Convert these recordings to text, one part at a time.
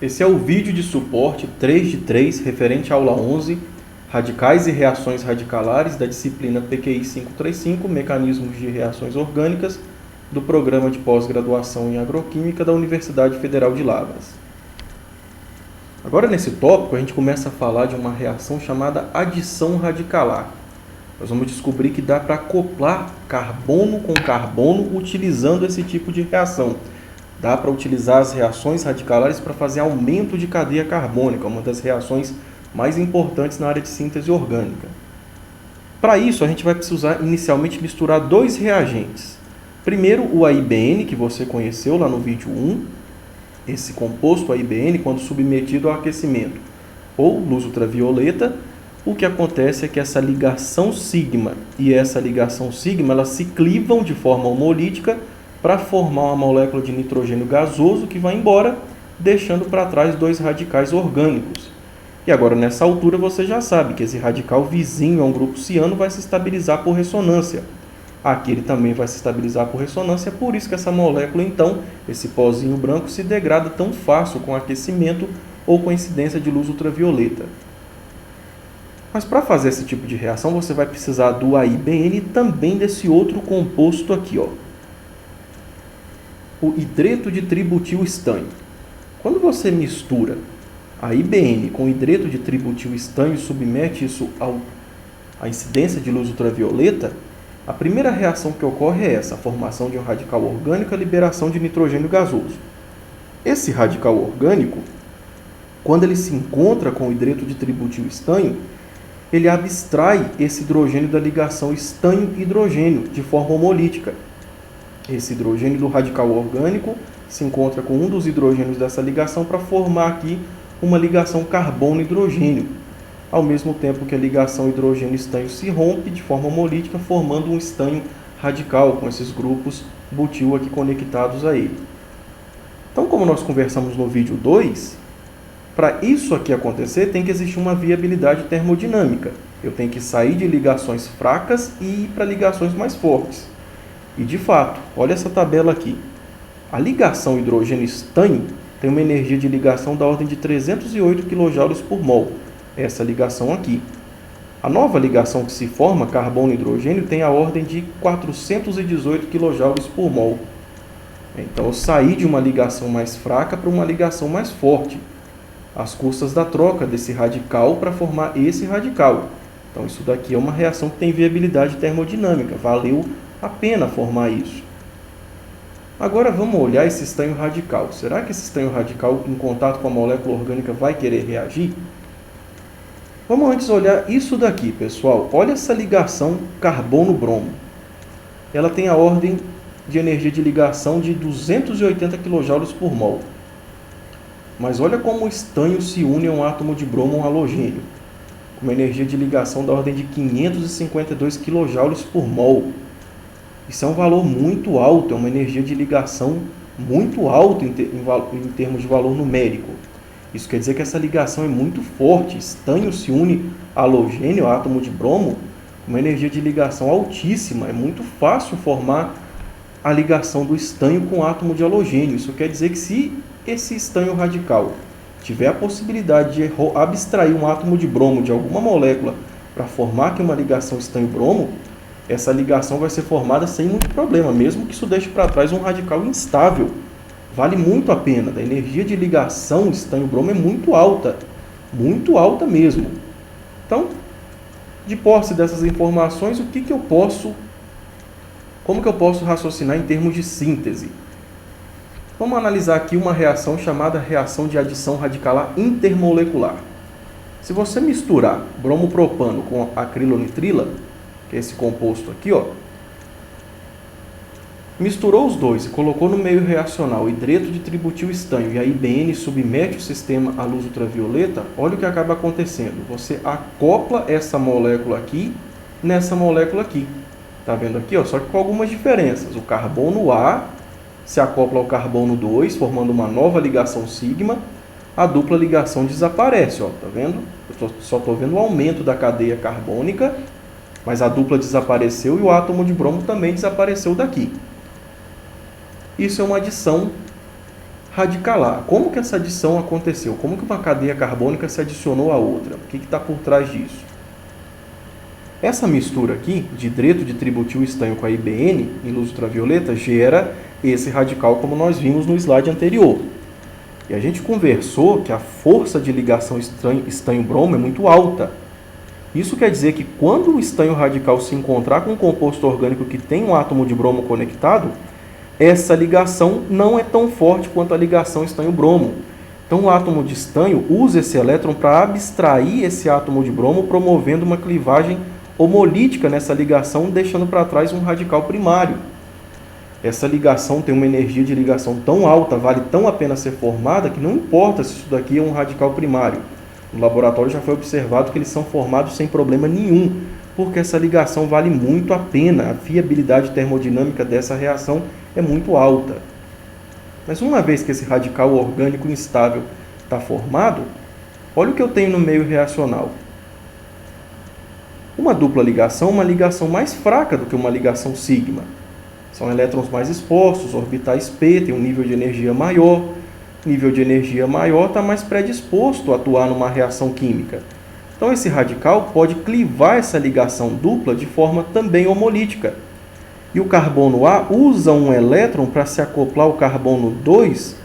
Esse é o vídeo de suporte 3 de 3, referente à aula 11, Radicais e Reações Radicalares, da disciplina PQI 535, Mecanismos de Reações Orgânicas, do Programa de Pós-Graduação em Agroquímica da Universidade Federal de Lavras. Agora, nesse tópico, a gente começa a falar de uma reação chamada adição radicalar. Nós vamos descobrir que dá para acoplar carbono com carbono utilizando esse tipo de reação. Dá para utilizar as reações radicalares para fazer aumento de cadeia carbônica, uma das reações mais importantes na área de síntese orgânica. Para isso, a gente vai precisar inicialmente misturar dois reagentes. Primeiro, o AIBN, que você conheceu lá no vídeo 1. Esse composto AIBN, quando submetido ao aquecimento ou luz ultravioleta, o que acontece é que essa ligação sigma e essa ligação sigma elas se clivam de forma homolítica para formar uma molécula de nitrogênio gasoso que vai embora, deixando para trás dois radicais orgânicos. E agora, nessa altura, você já sabe que esse radical vizinho a um grupo ciano vai se estabilizar por ressonância. Aqui ele também vai se estabilizar por ressonância, por isso que essa molécula, então, esse pozinho branco, se degrada tão fácil com aquecimento ou com incidência de luz ultravioleta. Mas para fazer esse tipo de reação, você vai precisar do AIBN e também desse outro composto aqui, ó, o hidreto de tributil estânio. Quando você mistura AIBN com hidreto de tributil estânio e submete isso à incidência de luz ultravioleta, a primeira reação que ocorre é essa, a formação de um radical orgânico e a liberação de nitrogênio gasoso. Esse radical orgânico, quando ele se encontra com o hidreto de tributil estânio, ele abstrai esse hidrogênio da ligação estânio-hidrogênio de forma homolítica. Esse hidrogênio do radical orgânico se encontra com um dos hidrogênios dessa ligação para formar aqui uma ligação carbono-hidrogênio, ao mesmo tempo que a ligação hidrogênio-estânio se rompe de forma homolítica, formando um estânio radical com esses grupos butil aqui conectados a ele. Então, como nós conversamos no vídeo 2, para isso aqui acontecer, tem que existir uma viabilidade termodinâmica. Eu tenho que sair de ligações fracas e ir para ligações mais fortes. E, de fato, olha essa tabela aqui. A ligação hidrogênio-estânio tem uma energia de ligação da ordem de 308 kJ por mol. Essa ligação aqui. A nova ligação que se forma, carbono-hidrogênio, tem a ordem de 418 kJ por mol. Então, eu saí de uma ligação mais fraca para uma ligação mais forte, às custas da troca desse radical para formar esse radical. Então, isso daqui é uma reação que tem viabilidade termodinâmica. Valeu a pena formar isso. Agora, vamos olhar esse estânio radical. Será que esse estânio radical, em contato com a molécula orgânica, vai querer reagir? Vamos antes olhar isso daqui, pessoal. Olha essa ligação carbono-bromo. Ela tem a ordem de energia de ligação de 280 kJ por mol. Mas olha como o estânio se une a um átomo de bromo halogênio, com uma energia de ligação da ordem de 552 kJ por mol. Isso é um valor muito alto, é uma energia de ligação muito alta em termos de valor numérico. Isso quer dizer que essa ligação é muito forte. Estânio se une a halogênio, átomo de bromo, com uma energia de ligação altíssima. É muito fácil formar a ligação do estânio com o átomo de halogênio. Isso quer dizer que se esse estânio radical tiver a possibilidade de abstrair um átomo de bromo de alguma molécula para formar aqui uma ligação estânio-bromo, essa ligação vai ser formada sem muito problema, mesmo que isso deixe para trás um radical instável. Vale muito a pena. A energia de ligação estânio-bromo é muito alta mesmo. Então, de posse dessas informações, como que eu posso raciocinar em termos de síntese? Vamos analisar aqui uma reação chamada reação de adição radicalar intermolecular. Se você misturar bromopropano com acrilonitrila, que é esse composto aqui, ó, misturou os dois e colocou no meio reacional hidreto de tributil estânio e a IBN submete o sistema à luz ultravioleta, olha o que acaba acontecendo. Você acopla essa molécula aqui nessa molécula aqui. Tá vendo aqui, ó? Só que com algumas diferenças. O carbono A se acopla ao carbono 2, formando uma nova ligação sigma. A dupla ligação desaparece, ó. Tá vendo? Eu só estou vendo o aumento da cadeia carbônica, mas a dupla desapareceu e o átomo de bromo também desapareceu daqui. Isso é uma adição radicalar. Como que essa adição aconteceu? Como que uma cadeia carbônica se adicionou à outra? O que está por trás disso? Essa mistura aqui, de hidreto de tributil estanho com a IBN, em luz ultravioleta, gera esse radical como nós vimos no slide anterior. E a gente conversou que a força de ligação estanho-bromo é muito alta. Isso quer dizer que quando o estanho radical se encontrar com um composto orgânico que tem um átomo de bromo conectado, essa ligação não é tão forte quanto a ligação estanho-bromo. Então, o átomo de estanho usa esse elétron para abstrair esse átomo de bromo, promovendo uma clivagem homolítica nessa ligação, deixando para trás um radical primário. Essa ligação tem uma energia de ligação tão alta, vale tão a pena ser formada, que não importa se isso daqui é um radical primário. No laboratório já foi observado que eles são formados sem problema nenhum, porque essa ligação vale muito a pena, a fiabilidade termodinâmica dessa reação é muito alta. Mas uma vez que esse radical orgânico instável está formado, olha o que eu tenho no meio reacional. Uma dupla ligação é uma ligação mais fraca do que uma ligação sigma. São elétrons mais expostos, orbitais P, tem um nível de energia maior. Nível de energia maior está mais predisposto a atuar numa reação química. Então, esse radical pode clivar essa ligação dupla de forma também homolítica. E o carbono A usa um elétron para se acoplar ao carbono 2,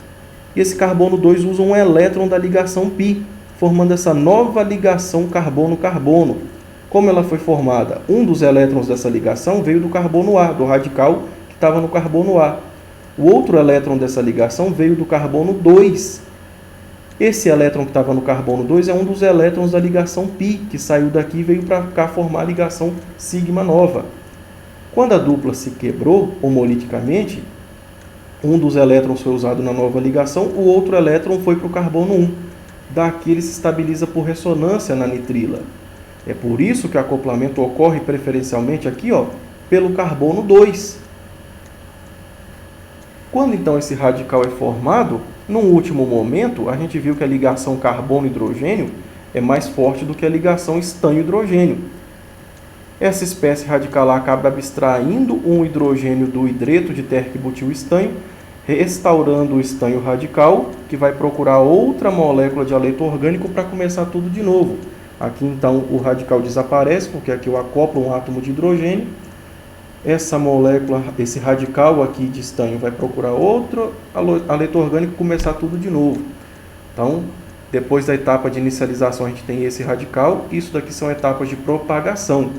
e esse carbono 2 usa um elétron da ligação π, formando essa nova ligação carbono-carbono. Como ela foi formada? Um dos elétrons dessa ligação veio do carbono A, do radical que estava no carbono A. O outro elétron dessa ligação veio do carbono 2. Esse elétron que estava no carbono 2 é um dos elétrons da ligação π, que saiu daqui e veio para cá formar a ligação sigma nova. Quando a dupla se quebrou homoliticamente, um dos elétrons foi usado na nova ligação, o outro elétron foi para o carbono 1. Daqui ele se estabiliza por ressonância na nitrila. É por isso que o acoplamento ocorre preferencialmente aqui, pelo carbono 2. Quando então esse radical é formado, num último momento, a gente viu que a ligação carbono-hidrogênio é mais forte do que a ligação estanho-hidrogênio. Essa espécie radicalar acaba abstraindo um hidrogênio do hidreto de terc-butil estanho, restaurando o estanho radical, que vai procurar outra molécula de haleto orgânico para começar tudo de novo. Aqui, então, o radical desaparece, porque aqui eu acoplo um átomo de hidrogênio. Essa molécula, esse radical aqui de estanho vai procurar outro haleto orgânico e começar tudo de novo. Então, depois da etapa de inicialização, a gente tem esse radical. Isso daqui são etapas de propagação.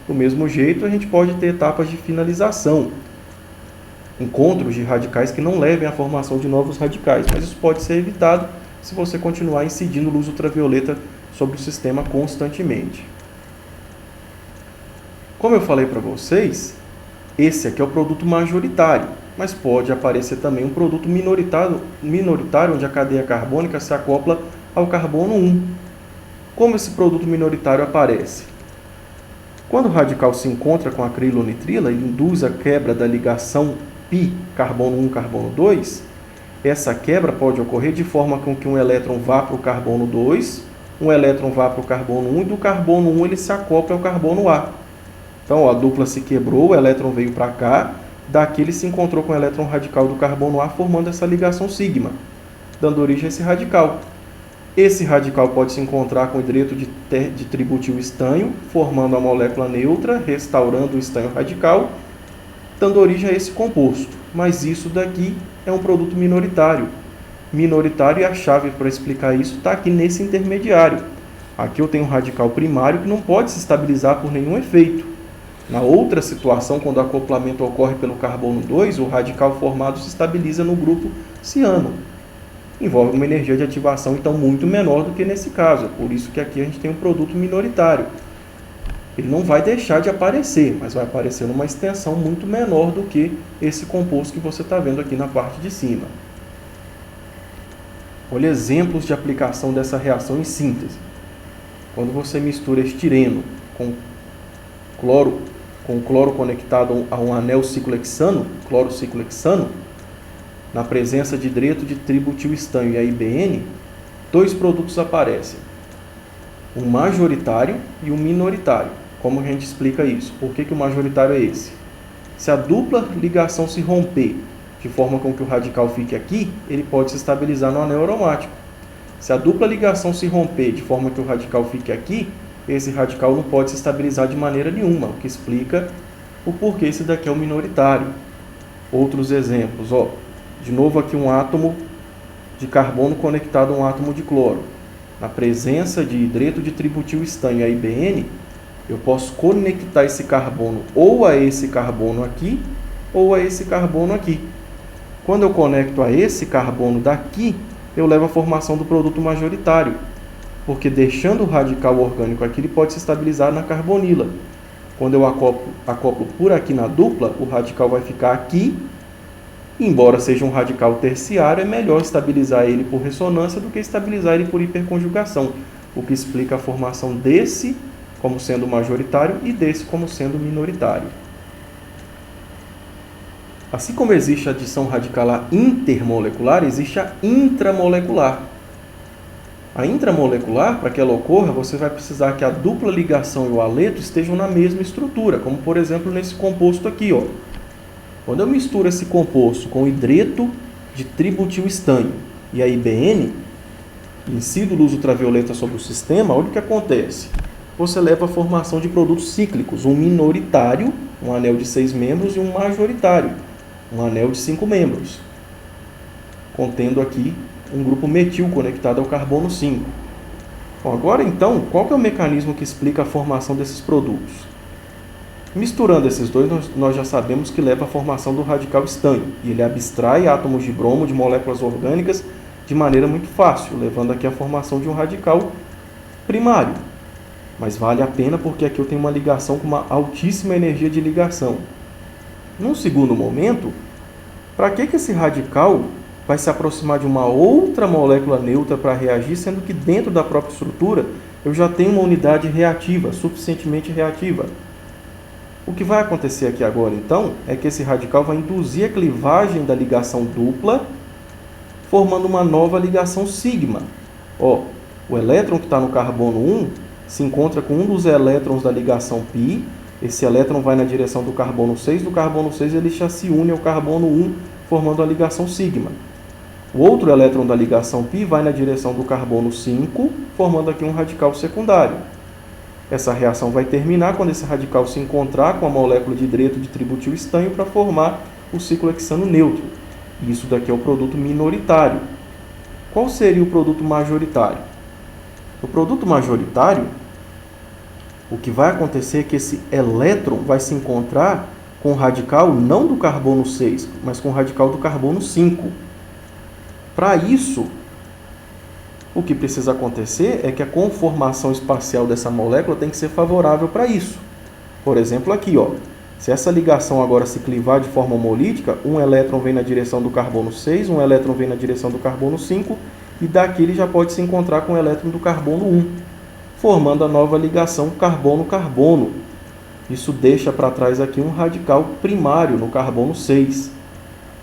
Do mesmo jeito, a gente pode ter etapas de finalização. Encontros de radicais que não levem à formação de novos radicais. Mas isso pode ser evitado se você continuar incidindo luz ultravioleta sobre o sistema constantemente. Como eu falei para vocês, esse aqui é o produto majoritário, mas pode aparecer também um produto minoritário onde a cadeia carbônica se acopla ao carbono 1. Como esse produto minoritário aparece? Quando o radical se encontra com a acrilonitrila e induz a quebra da ligação π carbono 1, carbono 2, essa quebra pode ocorrer de forma com que um elétron vá para o carbono 2, um elétron vá para o carbono 1 e do carbono 1 ele se acopla ao carbono A. Então, a dupla se quebrou, o elétron veio para cá, daqui ele se encontrou com o elétron radical do carbono A, formando essa ligação sigma, dando origem a esse radical. Esse radical pode se encontrar com o hidreto de tributil estanho, formando a molécula neutra, restaurando o estanho radical, dando origem a esse composto. Mas isso daqui é um produto minoritário. Minoritário, e a chave para explicar isso está aqui nesse intermediário. Aqui eu tenho um radical primário que não pode se estabilizar por nenhum efeito. Na outra situação, quando o acoplamento ocorre pelo carbono 2, o radical formado se estabiliza no grupo ciano. Envolve uma energia de ativação, então, muito menor do que nesse caso. É por isso que aqui a gente tem um produto minoritário. Ele não vai deixar de aparecer, mas vai aparecer numa extensão muito menor do que esse composto que você está vendo aqui na parte de cima. Olha exemplos de aplicação dessa reação em síntese. Quando você mistura estireno com cloro conectado a um anel ciclohexano, cloro ciclohexano, na presença de hidreto de tributil estanho e a IBN, dois produtos aparecem. Um majoritário e um minoritário. Como a gente explica isso? Por que o majoritário é esse? Se a dupla ligação se romper de forma com que o radical fique aqui, ele pode se estabilizar no anel aromático. Se a dupla ligação se romper de forma que o radical fique aqui, esse radical não pode se estabilizar de maneira nenhuma, o que explica o porquê esse daqui é o minoritário. Outros exemplos, ó, de novo aqui um átomo de carbono conectado a um átomo de cloro. Na presença de hidreto de tributil estanho AIBN, eu posso conectar esse carbono ou a esse carbono aqui, ou a esse carbono aqui. Quando eu conecto a esse carbono daqui, eu levo à formação do produto majoritário, porque deixando o radical orgânico aqui, ele pode se estabilizar na carbonila. Quando eu acoplo por aqui na dupla, o radical vai ficar aqui. Embora seja um radical terciário, é melhor estabilizar ele por ressonância do que estabilizar ele por hiperconjugação, o que explica a formação desse como sendo majoritário e desse como sendo minoritário. Assim como existe a adição radicalar intermolecular, existe a intramolecular. A intramolecular, para que ela ocorra, você vai precisar que a dupla ligação e o haleto estejam na mesma estrutura, como por exemplo nesse composto aqui, ó. Quando eu misturo esse composto com hidreto de tributil estanho e a IBN, incido luz ultravioleta sobre o sistema, olha o que acontece. Você leva à formação de produtos cíclicos, um minoritário, um anel de 6 membros, e um majoritário, um anel de 5 membros, contendo aqui um grupo metil conectado ao carbono 5. Bom, agora então, qual que é o mecanismo que explica a formação desses produtos? Misturando esses dois, nós já sabemos que leva à formação do radical estanho, e ele abstrai átomos de bromo de moléculas orgânicas de maneira muito fácil, levando aqui à formação de um radical primário. Mas vale a pena porque aqui eu tenho uma ligação com uma altíssima energia de ligação. Num segundo momento, para que esse radical vai se aproximar de uma outra molécula neutra para reagir, sendo que dentro da própria estrutura eu já tenho uma unidade reativa, suficientemente reativa? O que vai acontecer aqui agora, então, é que esse radical vai induzir a clivagem da ligação dupla, formando uma nova ligação sigma. Ó, o elétron que está no carbono 1 se encontra com um dos elétrons da ligação π. Esse elétron vai na direção do carbono 6. Do carbono 6 ele já se une ao carbono 1, formando a ligação sigma. O outro elétron da ligação π vai na direção do carbono 5, formando aqui um radical secundário. Essa reação vai terminar quando esse radical se encontrar com a molécula de hidreto de tributil estanho para formar o ciclo hexano neutro. Isso daqui é o produto minoritário. Qual seria o produto majoritário? O produto majoritário, o que vai acontecer é que esse elétron vai se encontrar com o radical não do carbono 6, mas com o radical do carbono 5. Para isso, o que precisa acontecer é que a conformação espacial dessa molécula tem que ser favorável para isso. Por exemplo, aqui, ó, se essa ligação agora se clivar de forma homolítica, um elétron vem na direção do carbono 6, um elétron vem na direção do carbono 5, e daqui ele já pode se encontrar com o elétron do carbono 1, formando a nova ligação carbono-carbono. Isso deixa para trás aqui um radical primário no carbono 6.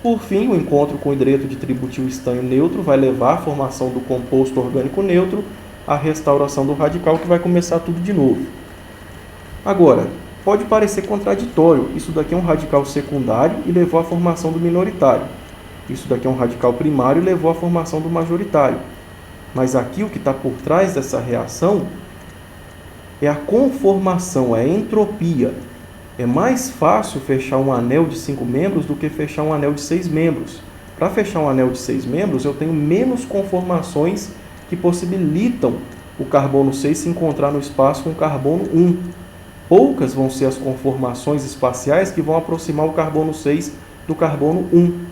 Por fim, o encontro com o hidreto de tributil estanho neutro vai levar à formação do composto orgânico neutro, à restauração do radical, que vai começar tudo de novo. Agora, pode parecer contraditório, isso daqui é um radical secundário e levou à formação do minoritário. Isso daqui é um radical primário e levou à formação do majoritário. Mas aqui o que está por trás dessa reação é a conformação, é a entropia. É mais fácil fechar um anel de 5 membros do que fechar um anel de 6 membros. Para fechar um anel de 6 membros, eu tenho menos conformações que possibilitam o carbono 6 se encontrar no espaço com o carbono 1. Poucas vão ser as conformações espaciais que vão aproximar o carbono 6 do carbono 1.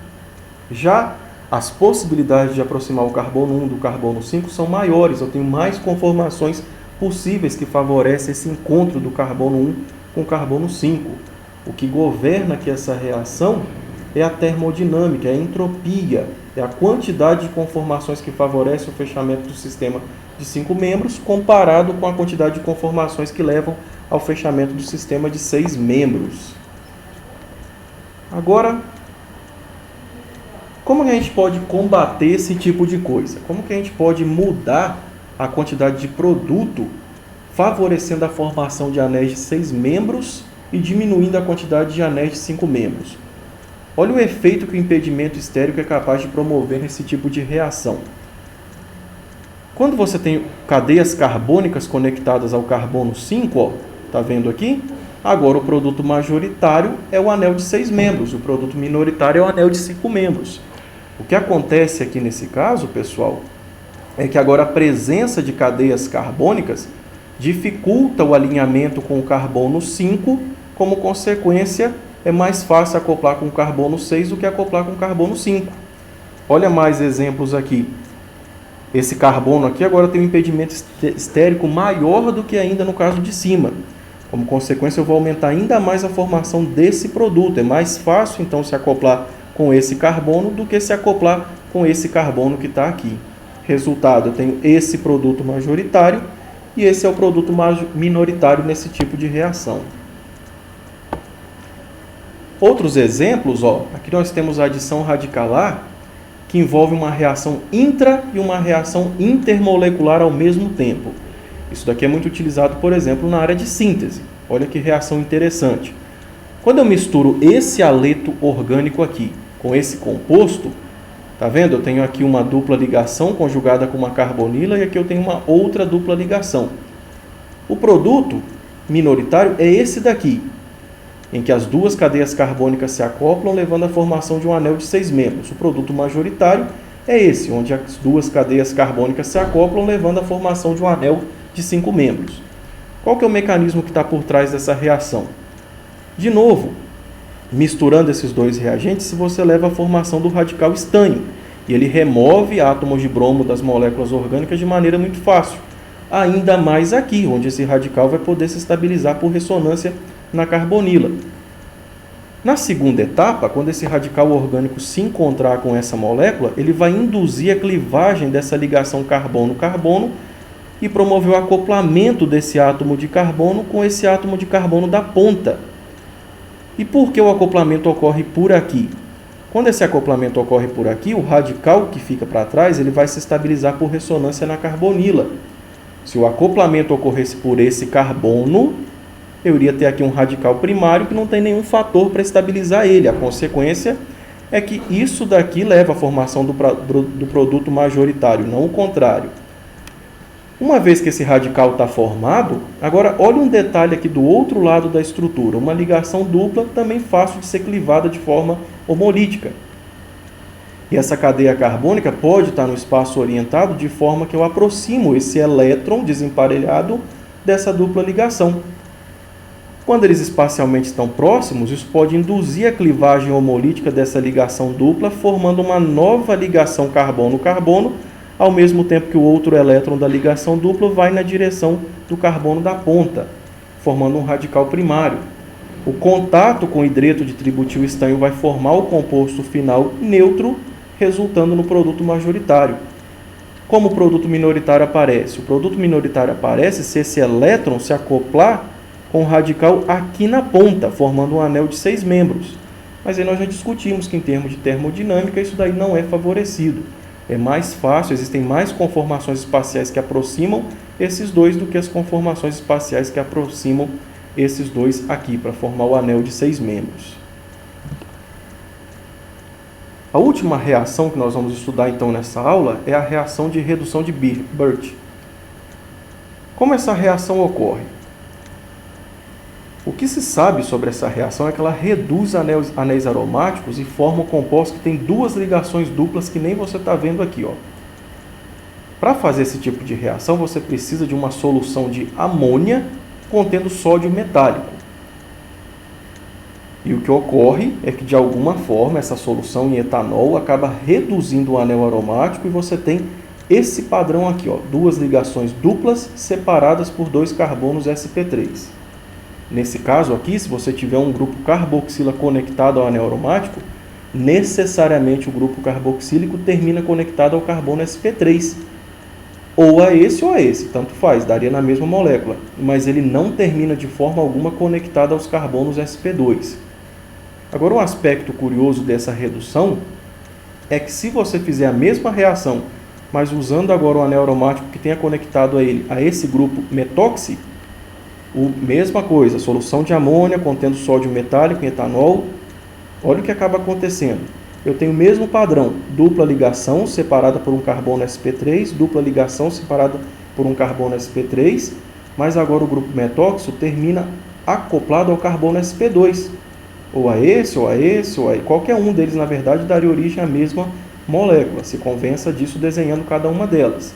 Já as possibilidades de aproximar o carbono 1 do carbono 5 são maiores. Eu tenho mais conformações possíveis que favorecem esse encontro do carbono 1 com o carbono 5. O que governa aqui essa reação é a termodinâmica, é a entropia, é a quantidade de conformações que favorece o fechamento do sistema de 5 membros comparado com a quantidade de conformações que levam ao fechamento do sistema de 6 membros. Agora, como que a gente pode combater esse tipo de coisa? Como que a gente pode mudar a quantidade de produto favorecendo a formação de anéis de 6 membros e diminuindo a quantidade de anéis de 5 membros? Olha o efeito que o impedimento estérico é capaz de promover nesse tipo de reação. Quando você tem cadeias carbônicas conectadas ao carbono 5, está vendo aqui? Agora o produto majoritário é o anel de 6 membros, o produto minoritário é o anel de 5 membros. O que acontece aqui nesse caso, pessoal, é que agora a presença de cadeias carbônicas dificulta o alinhamento com o carbono 5, como consequência, é mais fácil acoplar com o carbono 6 do que acoplar com o carbono 5. Olha mais exemplos aqui. Esse carbono aqui agora tem um impedimento estérico maior do que ainda no caso de cima. Como consequência, eu vou aumentar ainda mais a formação desse produto. É mais fácil, então, se acoplar com esse carbono do que se acoplar com esse carbono que está aqui. Resultado, eu tenho esse produto majoritário e esse é o produto minoritário nesse tipo de reação. Outros exemplos, aqui nós temos a adição radicalar, que envolve uma reação intra e uma reação intermolecular ao mesmo tempo. Isso daqui é muito utilizado, por exemplo, na área de síntese. Olha que reação interessante. Quando eu misturo esse haleto orgânico aqui com esse composto, tá vendo? Eu tenho aqui uma dupla ligação conjugada com uma carbonila e aqui eu tenho uma outra dupla ligação. O produto minoritário é esse daqui, em que as duas cadeias carbônicas se acoplam, levando à formação de um anel de 6 membros. O produto majoritário é esse, onde as duas cadeias carbônicas se acoplam, levando à formação de um anel de 5 membros. Qual que é o mecanismo que está por trás dessa reação? De novo, misturando esses dois reagentes, você leva à formação do radical estanho, e ele remove átomos de bromo das moléculas orgânicas de maneira muito fácil. Ainda mais aqui, onde esse radical vai poder se estabilizar por ressonância na carbonila. Na segunda etapa, quando esse radical orgânico se encontrar com essa molécula, ele vai induzir a clivagem dessa ligação carbono-carbono e promover o acoplamento desse átomo de carbono com esse átomo de carbono da ponta. E por que o acoplamento ocorre por aqui? Quando esse acoplamento ocorre por aqui, o radical que fica para trás ele vai se estabilizar por ressonância na carbonila. Se o acoplamento ocorresse por esse carbono, eu iria ter aqui um radical primário que não tem nenhum fator para estabilizar ele. A consequência é que isso daqui leva à formação do produto majoritário, não o contrário. Uma vez que esse radical está formado, agora olha um detalhe aqui do outro lado da estrutura. Uma ligação dupla também fácil de ser clivada de forma homolítica. E essa cadeia carbônica pode estar no espaço orientado de forma que eu aproximo esse elétron desemparelhado dessa dupla ligação. Quando eles espacialmente estão próximos, isso pode induzir a clivagem homolítica dessa ligação dupla, formando uma nova ligação carbono-carbono, ao mesmo tempo que o outro elétron da ligação dupla vai na direção do carbono da ponta, formando um radical primário. O contato com o hidreto de tributil estanho vai formar o composto final neutro, resultando no produto majoritário. Como o produto minoritário aparece? O produto minoritário aparece se esse elétron se acoplar com o radical aqui na ponta, formando um anel de 6 membros. Mas aí nós já discutimos que em termos de termodinâmica isso daí não é favorecido. É mais fácil, existem mais conformações espaciais que aproximam esses dois do que as conformações espaciais que aproximam esses dois aqui, para formar o anel de 6 membros. A última reação que nós vamos estudar então nessa aula é a reação de redução de Birch. Como essa reação ocorre? O que se sabe sobre essa reação é que ela reduz anéis aromáticos e forma um composto que tem duas ligações duplas que nem você está vendo aqui. Para fazer esse tipo de reação, você precisa de uma solução de amônia contendo sódio metálico. E o que ocorre é que, de alguma forma, essa solução em etanol acaba reduzindo o anel aromático e você tem esse padrão aqui, duas ligações duplas separadas por dois carbonos sp3. Nesse caso aqui, se você tiver um grupo carboxila conectado ao anel aromático, necessariamente o grupo carboxílico termina conectado ao carbono sp3. Ou a esse, tanto faz, daria na mesma molécula. Mas ele não termina de forma alguma conectado aos carbonos sp2. Agora, um aspecto curioso dessa redução é que se você fizer a mesma reação, mas usando agora o anel aromático que tenha conectado a esse grupo metóxi, mesma coisa, solução de amônia contendo sódio metálico em etanol, olha o que acaba acontecendo. Eu tenho o mesmo padrão, dupla ligação separada por um carbono sp3, dupla ligação separada por um carbono sp3, mas agora o grupo metóxido termina acoplado ao carbono sp2. Ou a esse, ou a esse, ou a qualquer um deles, na verdade, daria origem à mesma molécula. Se convença disso desenhando cada uma delas.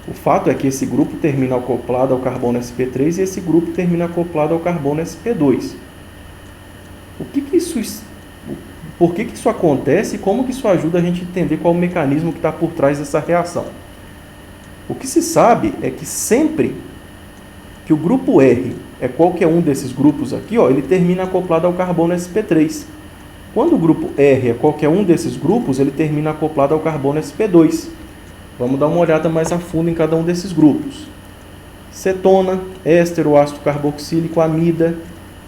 O fato é que esse grupo termina acoplado ao carbono sp3 e esse grupo termina acoplado ao carbono sp2. Por que isso acontece e como que isso ajuda a gente a entender qual o mecanismo que está por trás dessa reação? O que se sabe é que sempre que o grupo R é qualquer um desses grupos aqui, ó, ele termina acoplado ao carbono sp3. Quando o grupo R é qualquer um desses grupos, ele termina acoplado ao carbono sp2. Vamos dar uma olhada mais a fundo em cada um desses grupos. Cetona, éster ou ácido carboxílico, amida,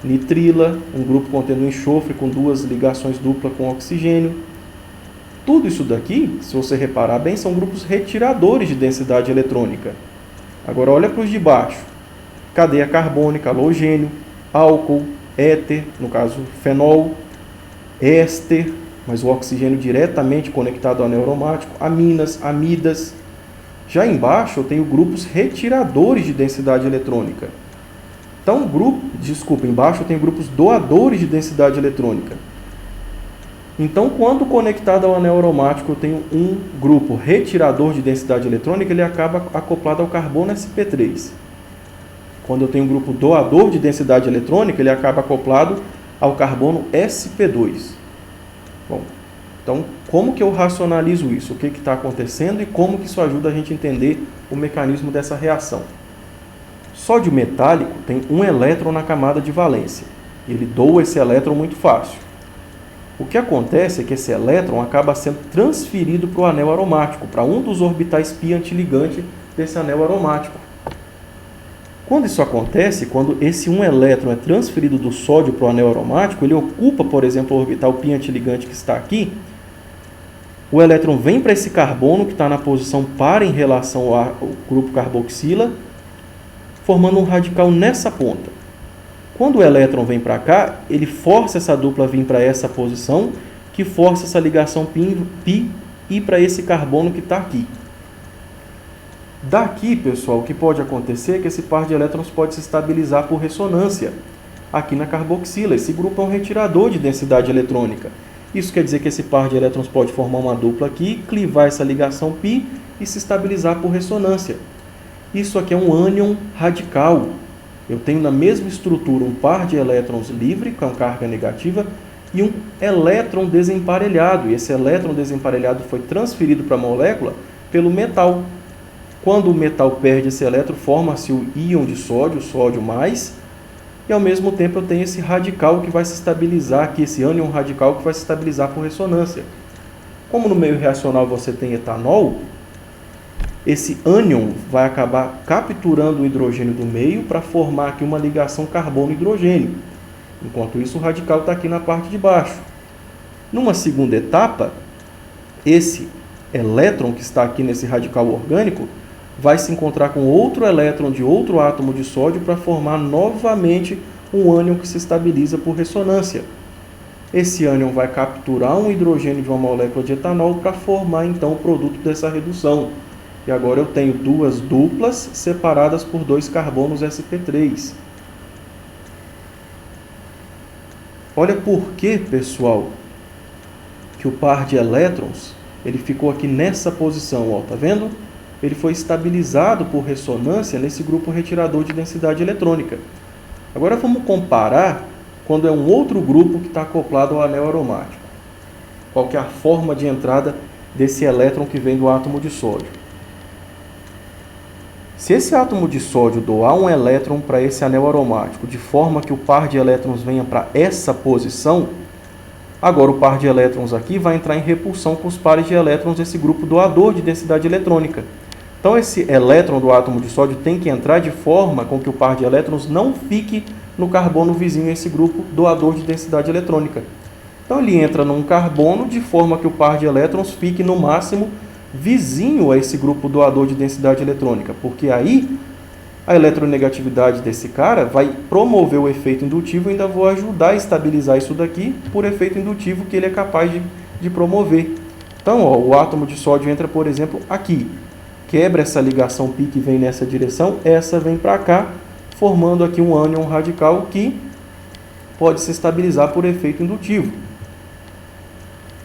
nitrila, um grupo contendo enxofre com duas ligações duplas com oxigênio. Tudo isso daqui, se você reparar bem, são grupos retiradores de densidade eletrônica. Agora olha para os de baixo. Cadeia carbônica, halogênio, álcool, éter, no caso fenol, éster, mas o oxigênio diretamente conectado ao anel aromático, aminas, amidas. Já embaixo eu tenho grupos retiradores de densidade eletrônica. Então, embaixo eu tenho grupos doadores de densidade eletrônica. Então, quando conectado ao anel aromático eu tenho um grupo retirador de densidade eletrônica, ele acaba acoplado ao carbono sp3. Quando eu tenho um grupo doador de densidade eletrônica, ele acaba acoplado ao carbono sp2. Bom, então, como que eu racionalizo isso? O que está acontecendo e como que isso ajuda a gente a entender o mecanismo dessa reação? Sódio metálico tem um elétron na camada de valência. Ele doa esse elétron muito fácil. O que acontece é que esse elétron acaba sendo transferido para o anel aromático, para um dos orbitais π antiligante desse anel aromático. Quando isso acontece, quando esse um elétron é transferido do sódio para o anel aromático, ele ocupa, por exemplo, o orbital π antiligante que está aqui, o elétron vem para esse carbono que está na posição par em relação ao grupo carboxila, formando um radical nessa ponta. Quando o elétron vem para cá, ele força essa dupla a vir para essa posição, que força essa ligação π ir para esse carbono que está aqui. Daqui, pessoal, o que pode acontecer é que esse par de elétrons pode se estabilizar por ressonância aqui na carboxila. Esse grupo é um retirador de densidade eletrônica. Isso quer dizer que esse par de elétrons pode formar uma dupla aqui, clivar essa ligação π e se estabilizar por ressonância. Isso aqui é um ânion radical. Eu tenho na mesma estrutura um par de elétrons livre, com carga negativa, e um elétron desemparelhado. E esse elétron desemparelhado foi transferido para a molécula pelo metal. Quando o metal perde esse elétron, forma-se o íon de sódio, sódio mais, e ao mesmo tempo eu tenho esse radical que vai se estabilizar aqui, esse ânion radical que vai se estabilizar por ressonância. Como no meio reacional você tem etanol, esse ânion vai acabar capturando o hidrogênio do meio para formar aqui uma ligação carbono-hidrogênio. Enquanto isso, o radical está aqui na parte de baixo. Numa segunda etapa, esse elétron que está aqui nesse radical orgânico vai se encontrar com outro elétron de outro átomo de sódio para formar novamente um ânion que se estabiliza por ressonância. Esse ânion vai capturar um hidrogênio de uma molécula de etanol para formar então o produto dessa redução. E agora eu tenho duas duplas separadas por dois carbonos sp3. Olha por que, pessoal, que o par de elétrons ele ficou aqui nessa posição, ó, tá vendo? Ele foi estabilizado por ressonância nesse grupo retirador de densidade eletrônica. Agora vamos comparar quando é um outro grupo que está acoplado ao anel aromático. Qual que é a forma de entrada desse elétron que vem do átomo de sódio? Se esse átomo de sódio doar um elétron para esse anel aromático, de forma que o par de elétrons venha para essa posição, agora o par de elétrons aqui vai entrar em repulsão com os pares de elétrons desse grupo doador de densidade eletrônica. Então esse elétron do átomo de sódio tem que entrar de forma com que o par de elétrons não fique no carbono vizinho a esse grupo doador de densidade eletrônica. Então ele entra num carbono de forma que o par de elétrons fique no máximo vizinho a esse grupo doador de densidade eletrônica, porque aí A eletronegatividade desse cara vai promover o efeito indutivo e ainda vou ajudar a estabilizar isso daqui por efeito indutivo que ele é capaz de promover. Então, ó, o átomo de sódio entra, por exemplo, aqui. Quebra essa ligação π que vem nessa direção, essa vem para cá, formando aqui um ânion radical que pode se estabilizar por efeito indutivo.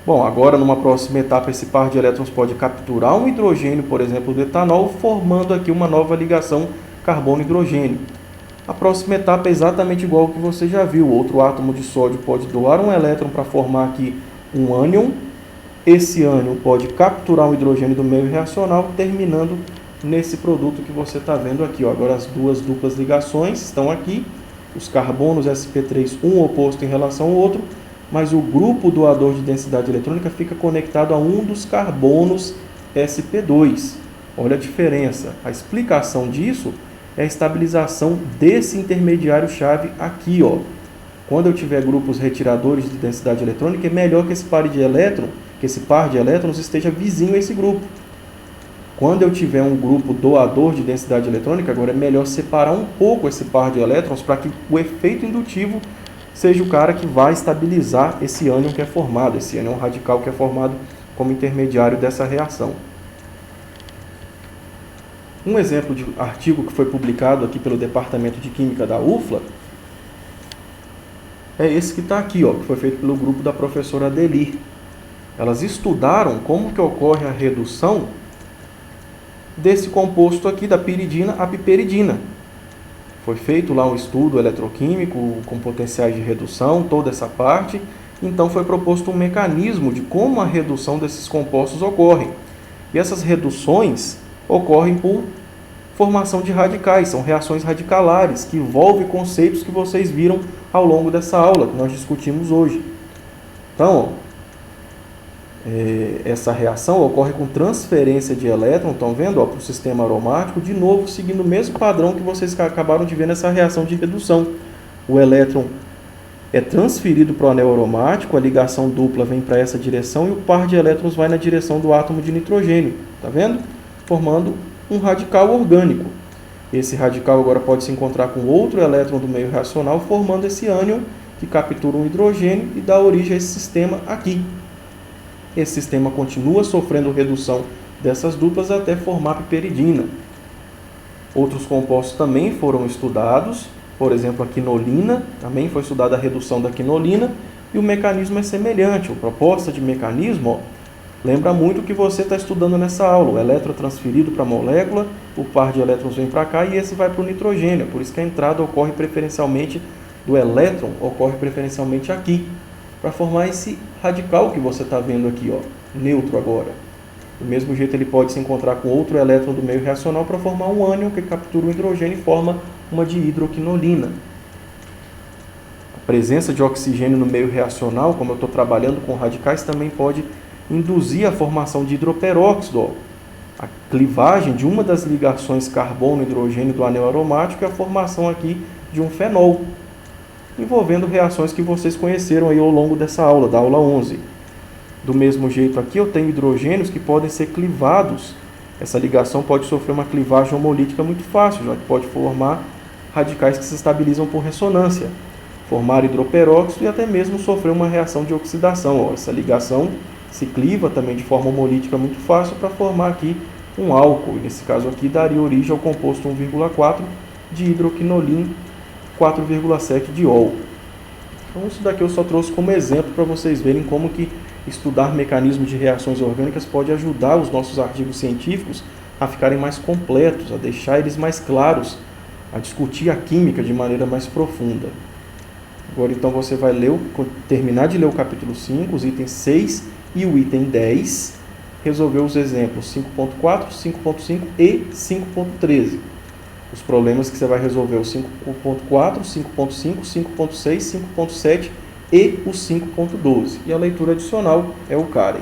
Bom, agora numa próxima etapa esse par de elétrons pode capturar um hidrogênio, por exemplo, do etanol, formando aqui uma nova ligação carbono-hidrogênio. A próxima etapa é exatamente igual ao que você já viu. Outro átomo de sódio pode doar um elétron para formar aqui um ânion. Esse ânion pode capturar um hidrogênio do meio reacional, terminando nesse produto que você está vendo aqui. Ó. Agora as duas duplas ligações estão aqui. Os carbonos sp3, um oposto em relação ao outro, mas o grupo doador de densidade eletrônica fica conectado a um dos carbonos sp2. Olha a diferença. A explicação disso é a estabilização desse intermediário-chave aqui. Ó. Quando eu tiver grupos retiradores de densidade eletrônica, é melhor que esse par de elétrons esteja vizinho a esse grupo. Quando eu tiver um grupo doador de densidade eletrônica, agora é melhor separar um pouco esse par de elétrons para que o efeito indutivo seja o cara que vai estabilizar esse ânion que é formado, esse ânion radical que é formado como intermediário dessa reação. Um exemplo de artigo que foi publicado aqui pelo Departamento de Química da UFLA é esse que está aqui, ó, que foi feito pelo grupo da professora Adelir. Elas estudaram como que ocorre a redução desse composto aqui, da piridina à piperidina. Foi feito lá um estudo eletroquímico com potenciais de redução, toda essa parte. Então foi proposto um mecanismo de como a redução desses compostos ocorre. E essas reduções ocorrem por formação de radicais, são reações radicalares, que envolvem conceitos que vocês viram ao longo dessa aula, que nós discutimos hoje. Então, essa reação ocorre com transferência de elétron, estão vendo, para o sistema aromático, de novo seguindo o mesmo padrão que vocês acabaram de ver nessa reação de redução. O elétron é transferido para o anel aromático, a ligação dupla vem para essa direção e o par de elétrons vai na direção do átomo de nitrogênio, está vendo? Formando um radical orgânico. Esse radical agora pode se encontrar com outro elétron do meio reacional, formando esse ânion que captura um hidrogênio e dá origem a esse sistema aqui. Esse sistema continua sofrendo redução dessas duplas até formar piperidina. Outros compostos também foram estudados, por exemplo, a quinolina, também foi estudada a redução da quinolina, e o mecanismo é semelhante. A proposta de mecanismo, lembra muito o que você está estudando nessa aula. O elétron é transferido para a molécula, o par de elétrons vem para cá e esse vai para o nitrogênio. Por isso que a entrada ocorre preferencialmente do elétron, ocorre preferencialmente aqui, para formar esse radical que você está vendo aqui, ó, neutro agora. Do mesmo jeito, ele pode se encontrar com outro elétron do meio reacional para formar um ânion que captura o hidrogênio e forma uma dihidroquinolina. A presença de oxigênio no meio reacional, como eu estou trabalhando com radicais, também pode induzir a formação de hidroperóxido. Ó. A clivagem de uma das ligações carbono-hidrogênio do anel aromático é a formação aqui de um fenol, envolvendo reações que vocês conheceram aí ao longo dessa aula, da aula 11. Do mesmo jeito aqui eu tenho hidrogênios que podem ser clivados. Essa ligação pode sofrer uma clivagem homolítica muito fácil, já que pode formar radicais que se estabilizam por ressonância, formar hidroperóxido e até mesmo sofrer uma reação de oxidação. Ó, essa ligação se cliva também de forma homolítica muito fácil para formar aqui um álcool. Nesse caso aqui daria origem ao composto 1,4 de hidroquinolina 4,7 de ol. Então isso daqui eu só trouxe como exemplo para vocês verem como que estudar mecanismos de reações orgânicas pode ajudar os nossos artigos científicos a ficarem mais completos, a deixar eles mais claros, a discutir a química de maneira mais profunda. Agora então você vai terminar de ler o capítulo 5, os itens 6 e o item 10, resolver os exemplos 5.4, 5.5 e 5.13. Os problemas que você vai resolver o 5.4, 5.5, 5.6, 5.7 e o 5.12. E a leitura adicional é o Karen.